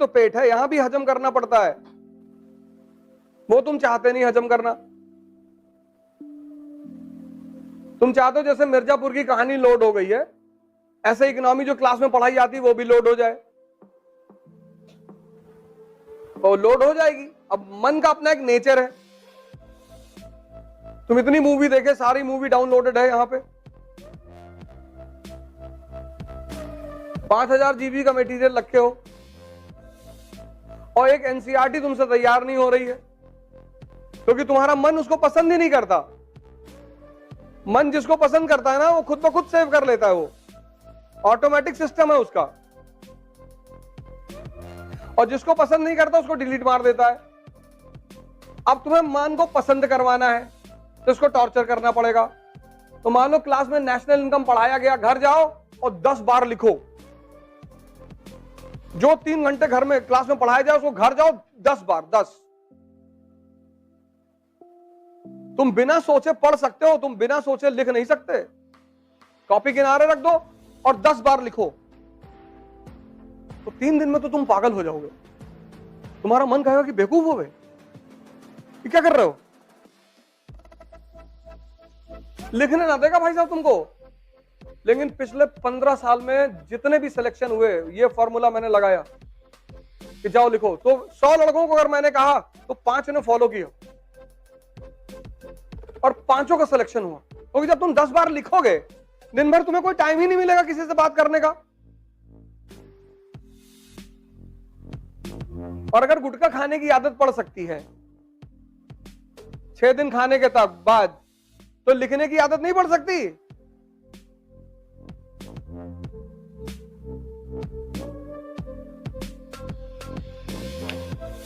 तो पेट है, यहां भी हजम करना पड़ता है, वो तुम चाहते नहीं हजम करना। तुम चाहते हो जैसे मिर्जापुर की कहानी लोड हो गई है, ऐसे इकोनॉमी जो क्लास में पढ़ाई जाती है वो भी लोड हो जाए, तो लोड हो जाएगी। अब मन का अपना एक नेचर है। तुम इतनी मूवी देखे, सारी मूवी डाउनलोडेड है यहां पे, 5000 जीबी का मटेरियल रखे हो, और एक एनसीईआरटी तुमसे तैयार नहीं हो रही है, क्योंकि तुम्हारा मन उसको पसंद ही नहीं करता। मन जिसको पसंद करता है ना, वो खुद ब खुद सेव कर लेता है, वो ऑटोमेटिक सिस्टम है उसका, और जिसको पसंद नहीं करता उसको डिलीट मार देता है। अब तुम्हें मन को पसंद करवाना है तो इसको टॉर्चर करना पड़ेगा। तो मान लो क्लास में नेशनल इनकम पढ़ाया गया, घर जाओ और 10 बार लिखो। जो 3 घंटे घर में क्लास में पढ़ाया जाए उसको घर जाओ 10 बार, 10। तुम बिना सोचे पढ़ सकते हो, तुम बिना सोचे लिख नहीं सकते। कॉपी किनारे रख दो और 10 बार लिखो, तो 3 दिन में तो तुम पागल हो जाओगे। तुम्हारा मन कहेगा कि बेवकूफ हो गए, ये क्या कर रहे हो, लिखने ना देगा भाई साहब तुमको। लेकिन पिछले 15 साल में जितने भी सिलेक्शन हुए, ये फॉर्मूला मैंने लगाया कि जाओ लिखो, तो 100 लड़कों को अगर मैंने कहा तो 5 ने फॉलो किया और 5 का सिलेक्शन हुआ। क्योंकि जब तुम 10 बार लिखोगे, दिन भर तुम्हें कोई टाइम ही नहीं मिलेगा किसी से बात करने का। और अगर गुटखा खाने की आदत पड़ सकती है 6 दिन खाने के तक बाद, तो लिखने की आदत नहीं पड़ सकती।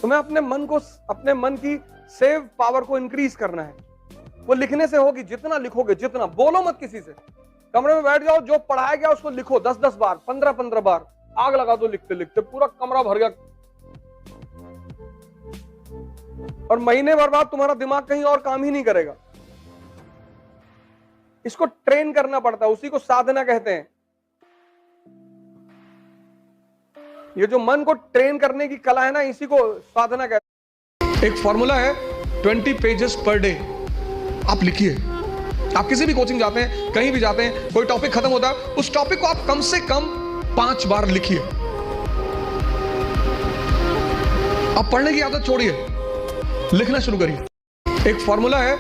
तुम्हें अपने मन को, अपने मन की सेव पावर को इंक्रीज करना है। वो लिखने से होगी, जितना लिखोगे, जितना बोलो मत किसी से। कमरे में बैठ जाओ, जो पढ़ाया गया उसको लिखो 10-10 बार, 15-15 बार, आग लगा दो लिखते लिखते, पूरा कमरा भर गया। और महीने भर बाद तुम्हारा दिमाग कहीं और काम ही नहीं करेगा। इसको ट्रेन करना पड़ता है, उसी को साधना कहते हैं। ये जो मन को ट्रेन करने की कला है ना, इसी को साधना कहते हैं। एक फॉर्मूला है 20 पेजेस पर डे। आप लिखिए, आप किसी भी कोचिंग जाते हैं, कहीं भी जाते हैं, कोई टॉपिक खत्म होता है, उस टॉपिक को आप कम से कम 5 बार लिखिए। आप पढ़ने की आदत छोड़िए, लिखना शुरू करिए। एक फॉर्मूला है